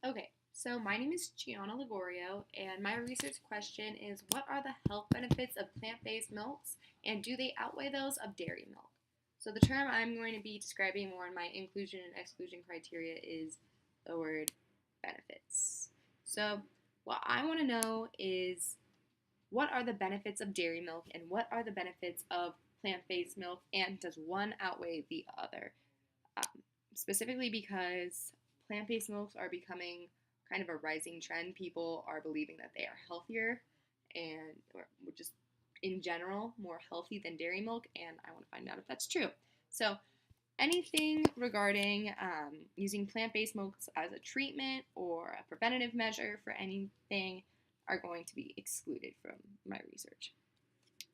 Okay, so my name is Gianna Lagorio, and my research question is what are the health benefits of plant based milks, and do they outweigh those of dairy milk? So, the term I'm going to be describing more in my inclusion and exclusion criteria is the word benefits. So, what I want to know is what are the benefits of dairy milk, and what are the benefits of plant based milk, and does one outweigh the other? Um, Specifically because plant based milks are becoming kind of a rising trend. People are believing that they are healthier and or just in general more healthy than dairy milk, and I want to find out if that's true. So, anything regarding using plant based milks as a treatment or a preventative measure for anything are going to be excluded from my research.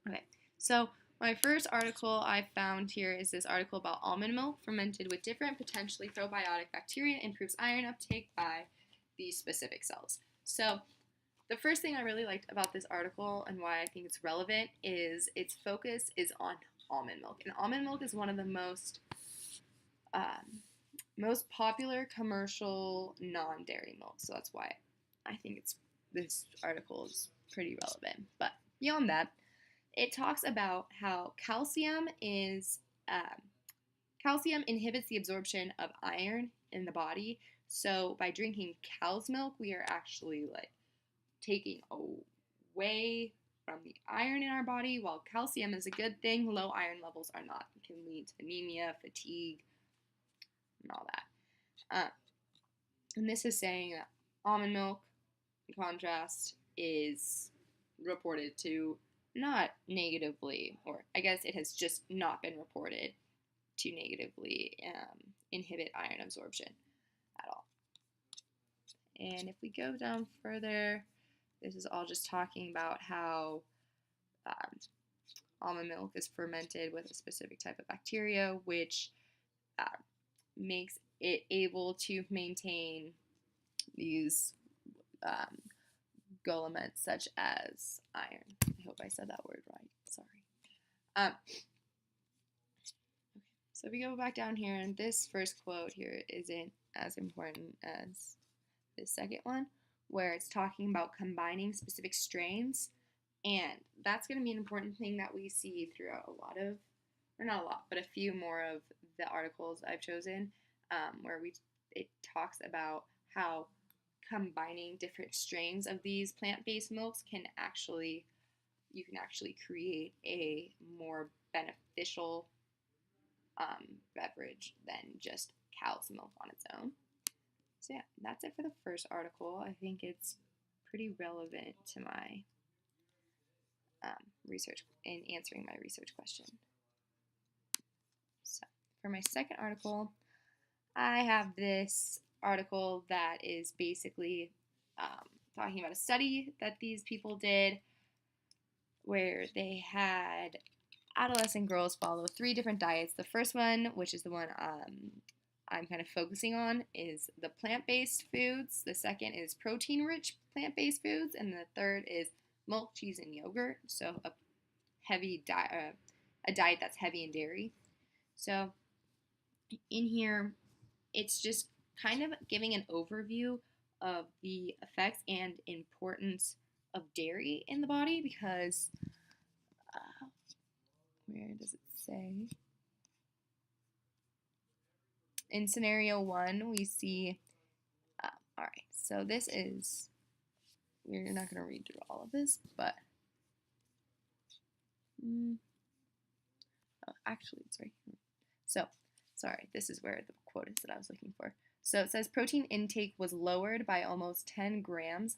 Okay, so my first article I found here is this article about almond milk fermented with different potentially probiotic bacteria improves iron uptake by these specific cells. So the first thing I really liked about this article and why I think it's relevant is its focus is on almond milk. And almond milk is one of the most popular commercial non-dairy milk. So that's why I think this article is pretty relevant. But beyond that, it talks about how calcium inhibits the absorption of iron in the body. So by drinking cow's milk, we are actually like taking away from the iron in our body. While calcium is a good thing, low iron levels are not. It can lead to anemia, fatigue, and all that. And this is saying that almond milk, in contrast, is reported to not negatively, or I guess it has just not been reported to negatively inhibit iron absorption at all. And if we go down further, this is all just talking about how almond milk is fermented with a specific type of bacteria, which uh, makes it able to maintain these elements such as iron. I hope I said that word right. Sorry. Okay. So if we go back down here, and this first quote here isn't as important as the second one, where it's talking about combining specific strains, and that's going to be an important thing that we see throughout a lot of, or not a lot, but a few more of the articles I've chosen, where it talks about how combining different strains of these plant-based milks you can actually create a more beneficial beverage than just cow's milk on its own. So yeah, that's it for the first article. I think it's pretty relevant to my research in answering my research question. So for my second article, I have this article that is basically talking about a study that these people did where they had adolescent girls follow 3 different diets. The first one, which is the one I'm kind of focusing on, is the plant-based foods. The second is protein-rich plant-based foods, and the third is milk, cheese, and yogurt. So a diet that's heavy in dairy. So in here, it's just kind of giving an overview of the effects and importance of dairy in the body because where does it say? In scenario 1, we see, all right, so this is, we're not going to read through all of this, but, actually, it's right here. So, sorry, this is where the quote is that I was looking for. So it says protein intake was lowered by almost 10 grams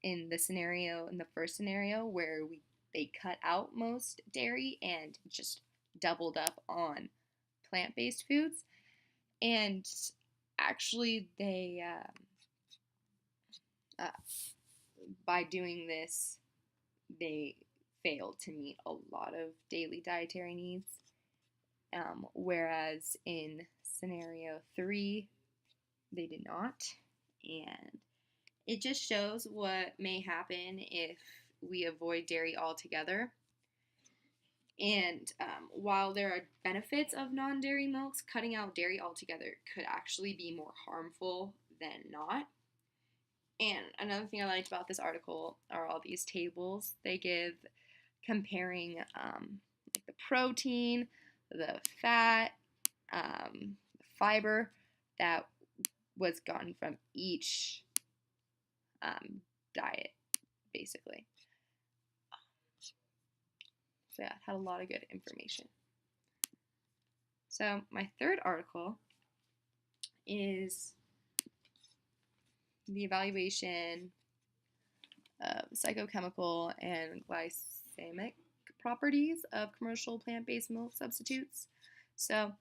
in the first scenario where they cut out most dairy and just doubled up on plant-based foods. And actually, they by doing this, they failed to meet a lot of daily dietary needs. Whereas in scenario 3, they did not. And it just shows what may happen if we avoid dairy altogether. And while there are benefits of non-dairy milks, cutting out dairy altogether could actually be more harmful than not. And another thing I liked about this article are all these tables they give comparing like the protein, the fat, fiber that was gotten from each diet, basically. So yeah, it had a lot of good information. So my third article is the evaluation of psychochemical and glycemic properties of commercial plant-based milk substitutes. So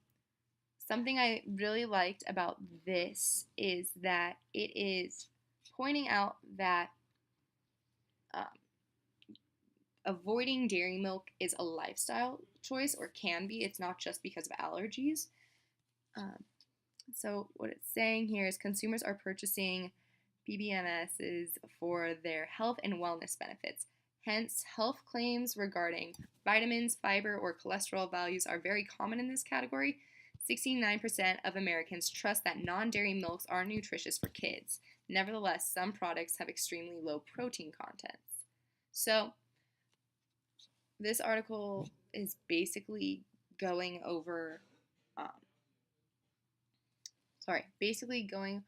something I really liked about this is that it is pointing out that um, avoiding dairy milk is a lifestyle choice, or can be. It's not just because of allergies. Um, so what it's saying here is consumers are purchasing PBMSs for their health and wellness benefits. Hence, health claims regarding vitamins, fiber, or cholesterol values are very common in this category. 69% of Americans trust that non-dairy milks are nutritious for kids. Nevertheless, some products have extremely low protein contents. So, this article is basically going over, um, going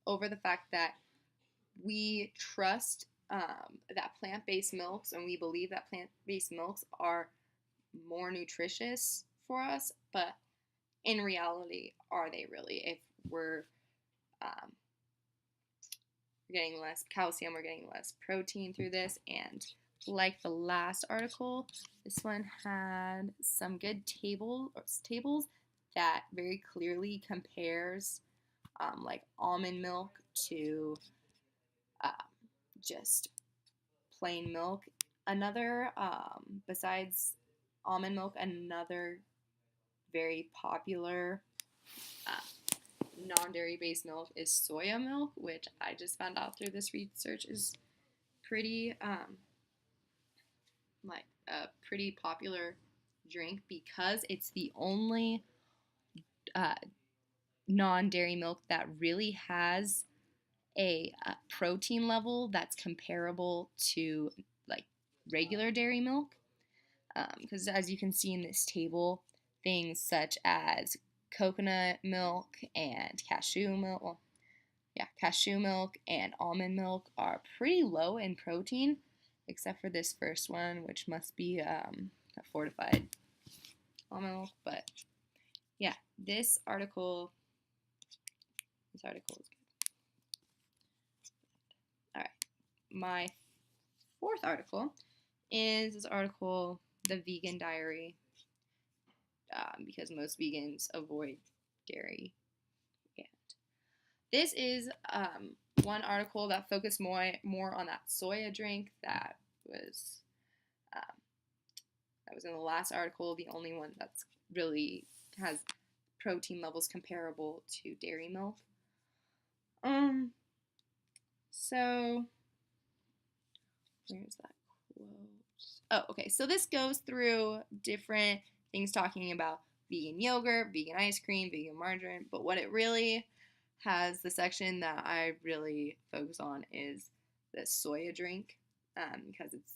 over the fact that we trust that plant-based milks, and we believe that plant-based milks are more nutritious for us, but in reality, are they really? If we're um, getting less calcium, we're getting less protein through this. And like the last article, this one had some good tables that very clearly compares like almond milk to uh, just plain milk. Another, besides almond milk, another very popular non-dairy based milk is soya milk, which I just found out through this research is pretty like a pretty popular drink because it's the only uh, non-dairy milk that really has a protein level that's comparable to like regular dairy milk. Because as you can see in this table, things such as coconut milk and cashew milk, well, yeah, cashew milk and almond milk are pretty low in protein, except for this first one, which must be a fortified almond milk. But yeah, this article is good. All right, my fourth article is this article, The Vegan Diary, because most vegans avoid dairy. And this is one article that focused more on that soya drink um, that was in the last article, the only one that's really has protein levels comparable to dairy milk. So where's that quote? Oh, okay. So this goes through different things talking about vegan yogurt, vegan ice cream, vegan margarine, but what it really has, the section that I really focus on is the soya drink, because it's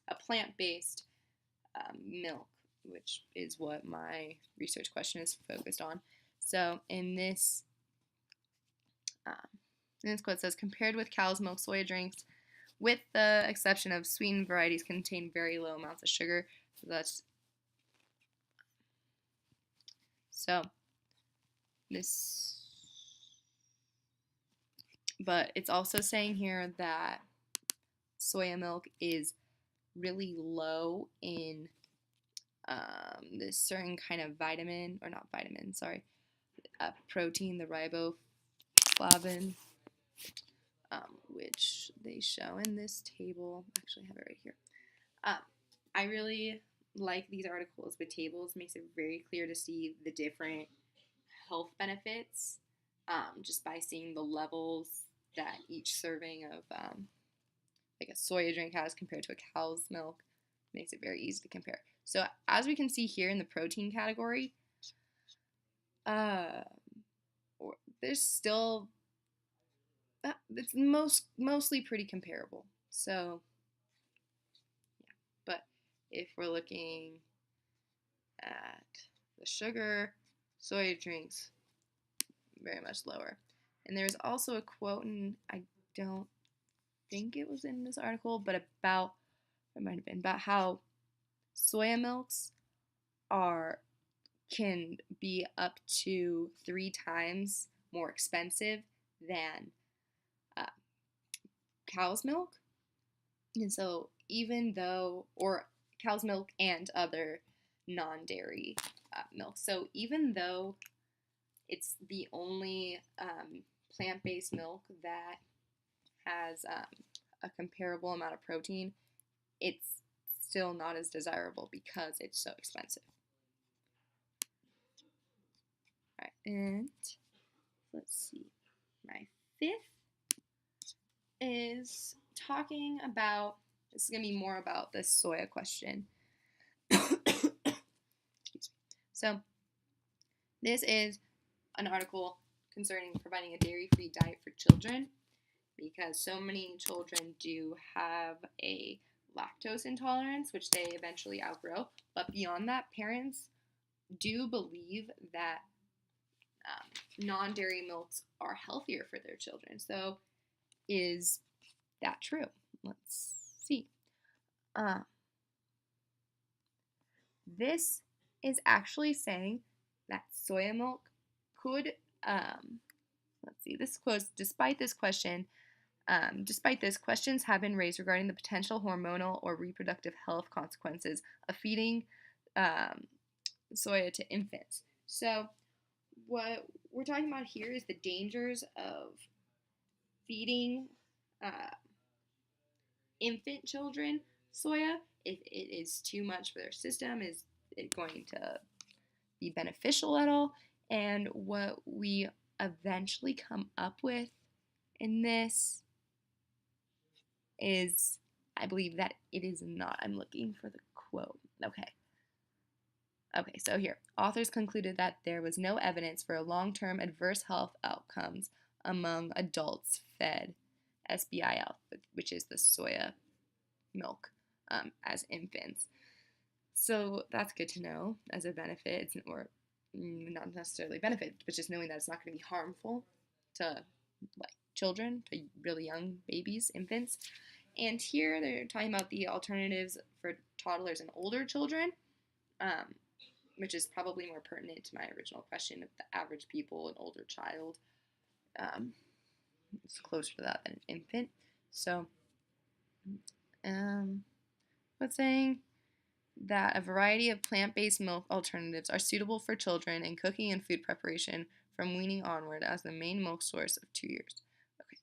a plant-based milk, which is what my research question is focused on. So um, in this quote, it says, compared with cow's milk, soya drinks, with the exception of sweetened varieties, contain very low amounts of sugar. But it's also saying here that soya milk is really low in this certain kind of vitamin, or not vitamin, sorry, protein, the riboflavin, which they show in this table. Actually, I have it right here. I really like these articles with tables. It makes it very clear to see the different health benefits just by seeing the levels that each serving of like a soya drink has compared to a cow's milk. Makes it very easy to compare. So as we can see here in the protein category, there's still it's mostly pretty comparable. So yeah, but if we're looking at the sugar, soy drinks very much lower. And there's also a quote, and I don't think it was in this article, but it might have been about how soya milks can be up to 3 times more expensive than uh, cow's milk. And so or cow's milk and other non-dairy milk. So even though it's the only plant-based milk that has a comparable amount of protein, it's still not as desirable because it's so expensive. All right, and let's see. My 5th is talking about, this is going to be more about the soya question. So this is an article concerning providing a dairy-free diet for children, because so many children do have a lactose intolerance, which they eventually outgrow. But beyond that, parents do believe that non-dairy milks are healthier for their children. So is that true? Let's see. This is actually saying that soya milk could, let's see, this quote, despite this, questions have been raised regarding the potential hormonal or reproductive health consequences of feeding soya to infants. So what we're talking about here is the dangers of feeding infant children soya. If it is too much for their system, is it going to be beneficial at all? And what we eventually come up with in this is, I believe that it is not. I'm looking for the quote. Okay, so here. Authors concluded that there was no evidence for long-term adverse health outcomes among adults fed SBIL, which is the soya milk, as infants. So that's good to know as a benefit, or not necessarily benefit, but just knowing that it's not going to be harmful to children, to really young babies, infants. And here they're talking about the alternatives for toddlers and older children, which is probably more pertinent to my original question of the average pupil, an older child. It's closer to that than an infant. So, what's saying that a variety of plant-based milk alternatives are suitable for children in cooking and food preparation from weaning onward as the main milk source of 2 years. Okay,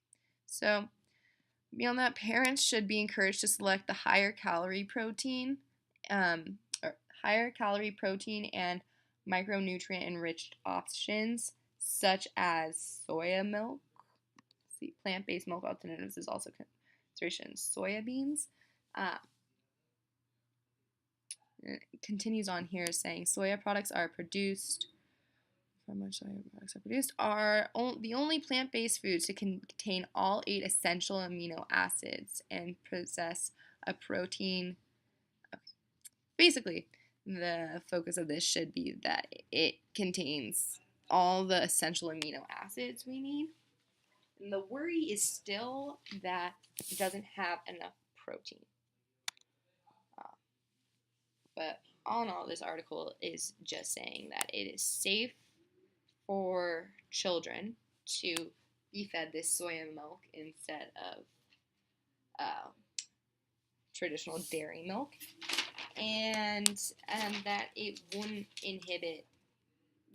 so beyond that, parents should be encouraged to select the higher calorie protein and micronutrient enriched options such as soya milk. See, plant-based milk alternatives is also consideration soybeans. It continues on here saying soya products are produced. From which soya products are produced are the only plant-based foods to contain all 8 essential amino acids and possess a protein. Okay. Basically, the focus of this should be that it contains all the essential amino acids we need. And the worry is still that it doesn't have enough protein. But all in all, this article is just saying that it is safe for children to be fed this soya milk instead of traditional dairy milk, and that it wouldn't inhibit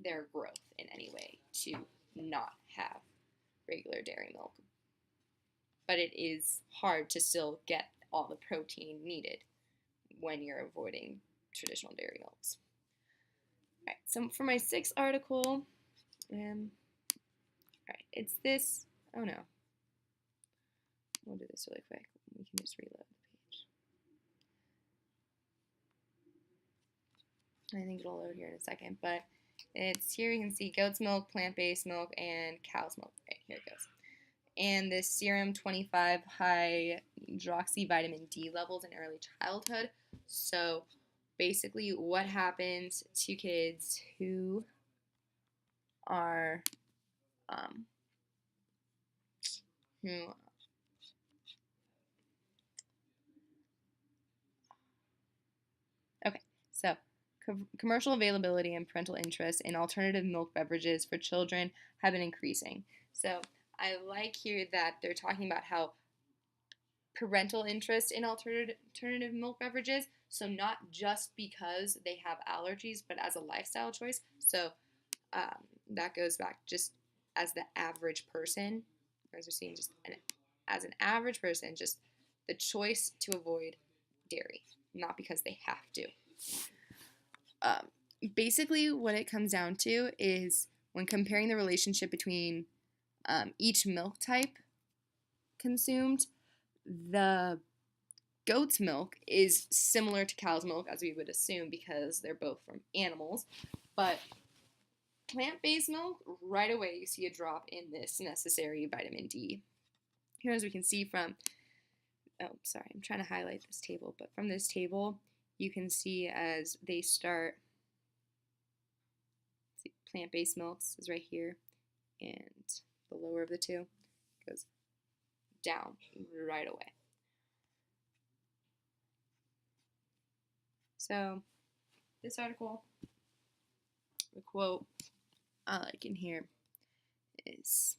their growth in any way to not have regular dairy milk. But it is hard to still get all the protein needed when you're avoiding traditional dairy milks. All right, so for my 6th article, all right, it's this. Oh no, we'll do this really quick. We can just reload the page. I think it'll load here in a second, but It's here you can see goat's milk, plant-based milk, and cow's milk. Right, here it goes. And this serum 25 hydroxy vitamin D levels in early childhood. So basically what happens to kids who are who okay, so commercial availability and parental interest in alternative milk beverages for children have been increasing. So I like here that they're talking about how parental interest in alternative milk beverages, so not just because they have allergies, but as a lifestyle choice. So that goes back just as the average person, as we're seeing, as an average person, just the choice to avoid dairy, not because they have to. Basically, what it comes down to is when comparing the relationship between each milk type consumed, the goat's milk is similar to cow's milk, as we would assume, because they're both from animals. But plant-based milk, right away you see a drop in this necessary vitamin D. Here, as we can see from, oh, sorry, I'm trying to highlight this table, but from this table, you can see as they start, see, plant-based milks is right here, and the lower of the two goes down right away. So this article, the quote I like in here is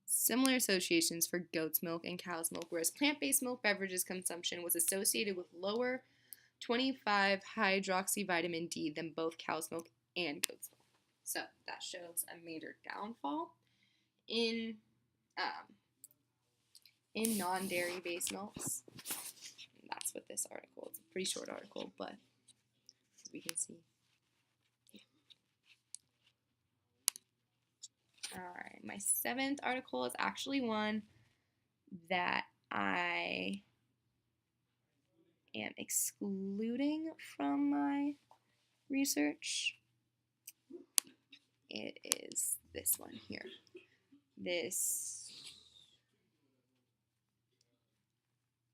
similar associations for goat's milk and cow's milk, whereas plant-based milk beverages consumption was associated with lower 25 hydroxy vitamin D than both cow's milk and goat's milk. So that shows a major downfall in non-dairy based milks. And that's what this article, it's a pretty short article, but as we can see. Alright, my 7th article is actually one that I am excluding from my research. It is this one here.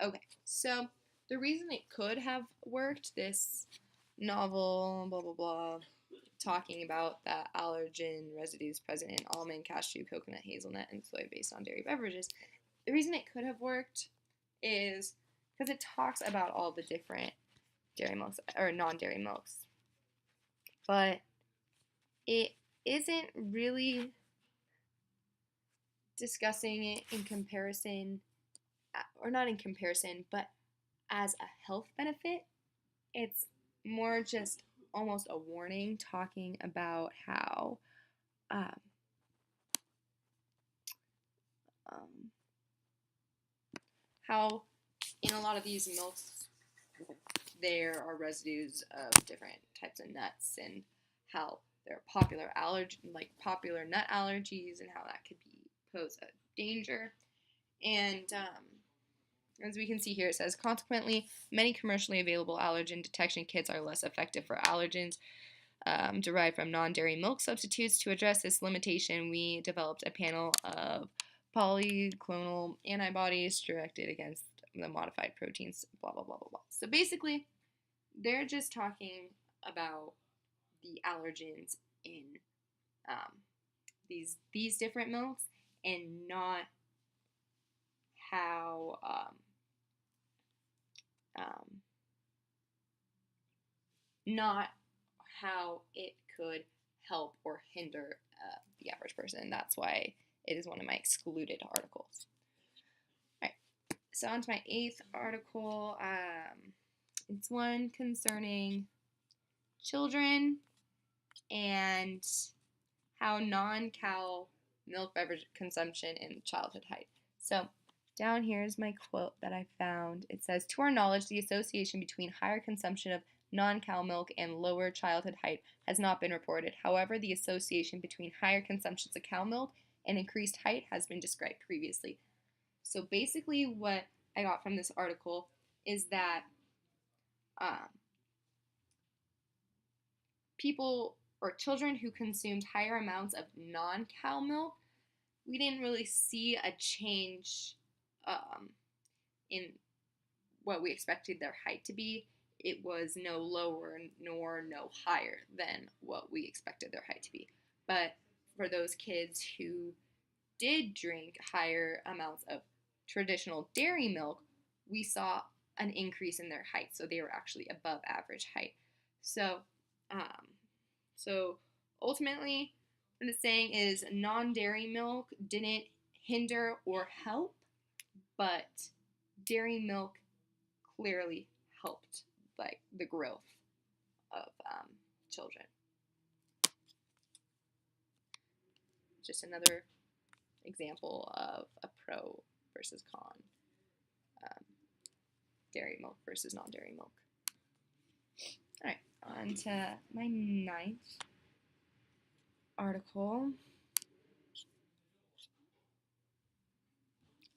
Okay, so the reason it could have worked, this novel, blah, blah, blah, talking about the allergen residues present in almond, cashew, coconut, hazelnut, and soy based on dairy beverages. The reason it could have worked is because it talks about all the different dairy milks, or non-dairy milks. But it isn't really discussing it in comparison, or not in comparison, but as a health benefit. It's more just almost a warning, talking about how in a lot of these milks there are residues of different types of nuts, and how there are popular nut allergies, and how that could pose a danger. And as we can see here, it says, consequently, many commercially available allergen detection kits are less effective for allergens derived from non-dairy milk substitutes. To address this limitation, we developed a panel of polyclonal antibodies directed against the modified proteins, blah, blah, blah, blah, blah. So basically, they're just talking about the allergens in these different milks, and not how not how it could help or hinder the average person. That's why it is one of my excluded articles. All right, so on to my 8th article. It's one concerning children and how non-cow milk beverage consumption in childhood height. So down here is my quote that I found. It says, to our knowledge, the association between higher consumption of non-cow milk and lower childhood height has not been reported. However, the association between higher consumptions of cow milk and increased height has been described previously. So basically what I got from this article is that people or children who consumed higher amounts of non-cow milk, we didn't really see a change in what we expected their height to be. It was no lower nor no higher than what we expected their height to be. But for those kids who did drink higher amounts of traditional dairy milk, we saw an increase in their height. So they were actually above average height. So, so ultimately, what it's saying is non-dairy milk didn't hinder or help, but dairy milk clearly helped like the growth of children. Just another example of a pro versus con. Dairy milk versus non-dairy milk. All right, on to my 9th article.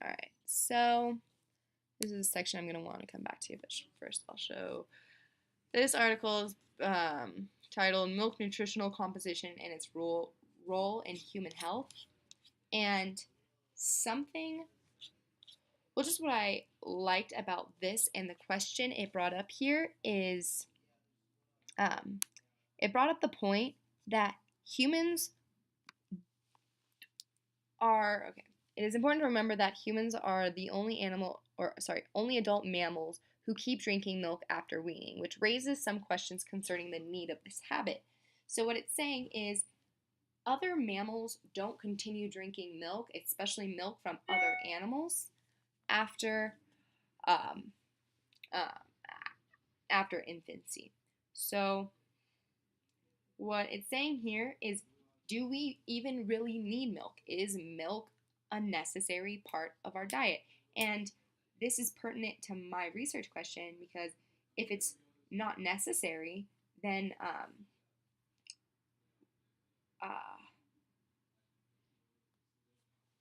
All right, so this is a section I'm going to want to come back to, but first I'll show this article is titled Milk Nutritional Composition and Its Role in Human Health. And just what I liked about this and the question it brought up here is it brought up the point that humans are, okay, it is important to remember that humans are the only only adult mammals who keep drinking milk after weaning, which raises some questions concerning the need of this habit. So what it's saying is other mammals don't continue drinking milk, especially milk from other animals, after after infancy. So what it's saying here is, do we even really need milk? Is milk a necessary part of our diet? And this is pertinent to my research question, because if it's not necessary, then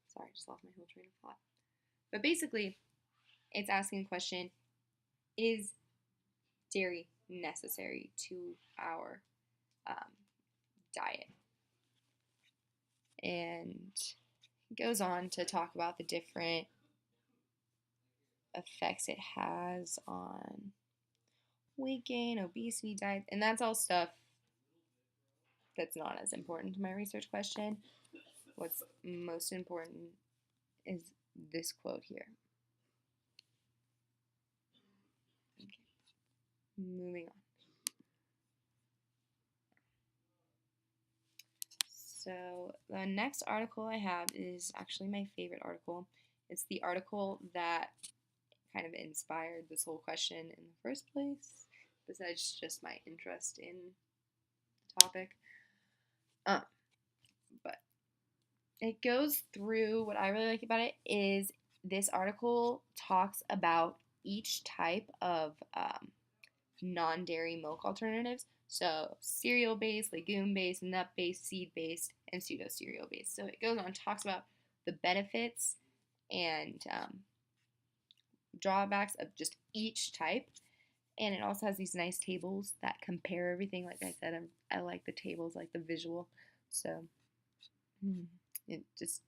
sorry, I just lost my whole train of thought. But basically, it's asking the question, is dairy necessary to our diet? And it goes on to talk about the different effects it has on weight gain, obesity, diet, and that's all stuff that's not as important to my research question. What's most important is this quote here. Okay. Moving on. So the next article I have is actually my favorite article. It's the article that kind of inspired this whole question in the first place, besides just my interest in the topic. But it goes through, what I really like about it is this article talks about each type of non-dairy milk alternatives. So cereal-based, legume-based, nut-based, seed-based, and pseudo-cereal-based. So it goes on and talks about the benefits and drawbacks of just each type. And it also has these nice tables that compare everything. Like I said, I like the tables, like the visual. So it just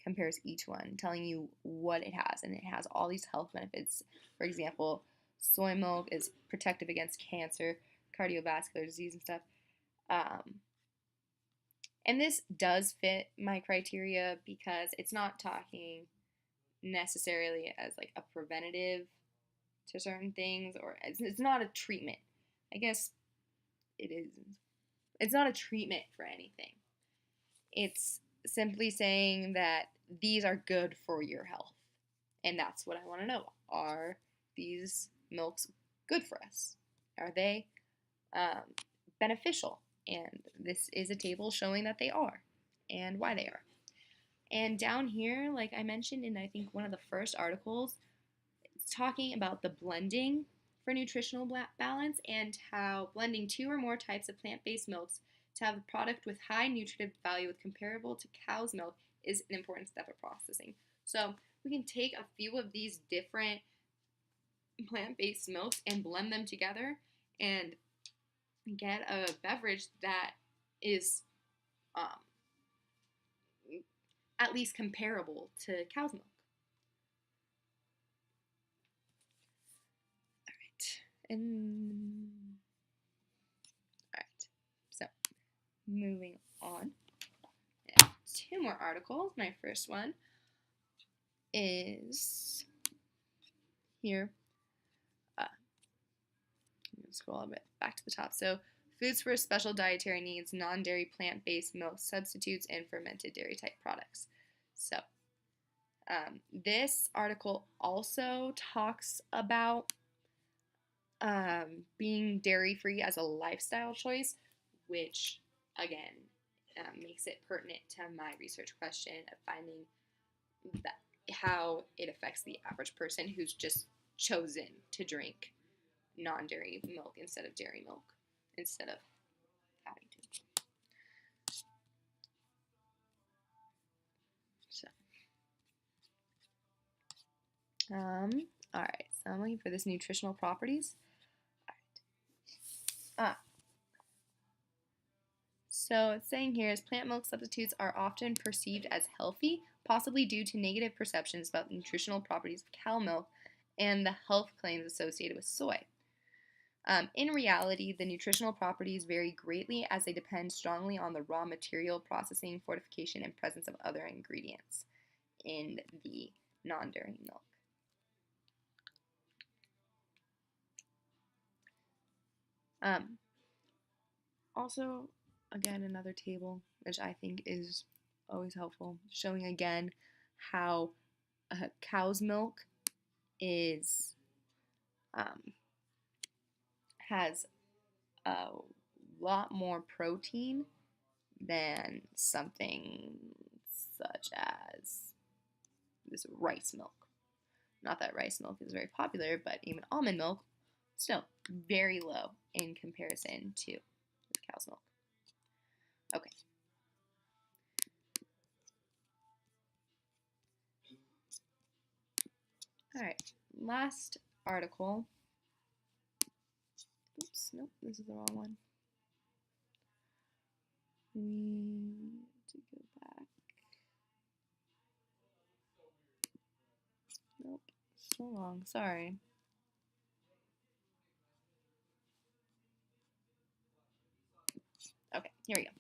compares each one, telling you what it has. And it has all these health benefits. For example, soy milk is protective against cancer, cardiovascular disease, and stuff. And this does fit my criteria because it's not talking necessarily as like a preventative to certain things, or it's not a treatment. I guess it is. It's not a treatment for anything. It's simply saying that these are good for your health. And that's what I want to know. Are these milks good for us? Are they beneficial? And this is a table showing that they are and why they are. And down here, like I mentioned in I think one of the first articles, it's talking about the blending for nutritional balance and how blending 2 or more types of plant-based milks to have a product with high nutritive value with comparable to cow's milk is an important step of processing. So we can take a few of these different plant-based milks and blend them together and get a beverage that is um, at least comparable to cow's milk. All right, and all right, so moving on. Two more articles. My first one is here. Scroll a bit back to the top. So, foods for special dietary needs, non-dairy, plant-based milk substitutes, and fermented dairy type products. So, this article also talks about being dairy-free as a lifestyle choice, which again makes it pertinent to my research question of finding that how it affects the average person who's just chosen to drink non-dairy milk instead of dairy milk instead of having to. So, all right. So I'm looking for this nutritional properties. All right. So it's saying here is plant milk substitutes are often perceived as healthy, possibly due to negative perceptions about the nutritional properties of cow milk and the health claims associated with soy. In reality, the nutritional properties vary greatly as they depend strongly on the raw material processing, fortification, and presence of other ingredients in the non-dairy milk. Also, again, another table, which I think is always helpful, showing again how cow's milk is has a lot more protein than something such as this rice milk. Not that rice milk is very popular, but even almond milk, still very low in comparison to cow's milk. Okay. All right, last article. Oops, nope, this is the wrong one. We need to go back. Nope, so long, sorry. Okay, here we go.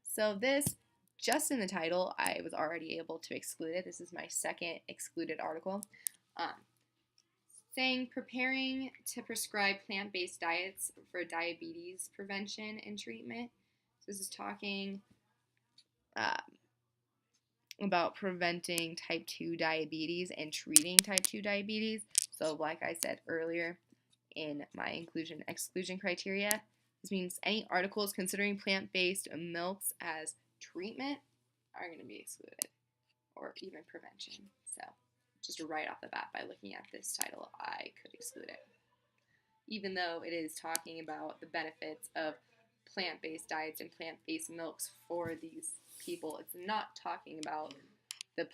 So this, just in the title, I was already able to exclude it. This is my second excluded article. Saying preparing to prescribe plant-based diets for diabetes prevention and treatment. So this is talking about preventing type 2 diabetes and treating type 2 diabetes. So like I said earlier in my inclusion-exclusion criteria, this means any articles considering plant-based milks as treatment are going to be excluded, or even prevention. So just right off the bat, by looking at this title, I could exclude it. Even though it is talking about the benefits of plant-based diets and plant-based milks for these people, it's not talking about the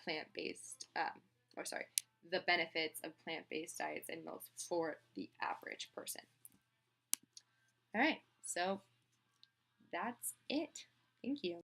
the benefits of plant-based diets and milks for the average person. All right, so that's it. Thank you.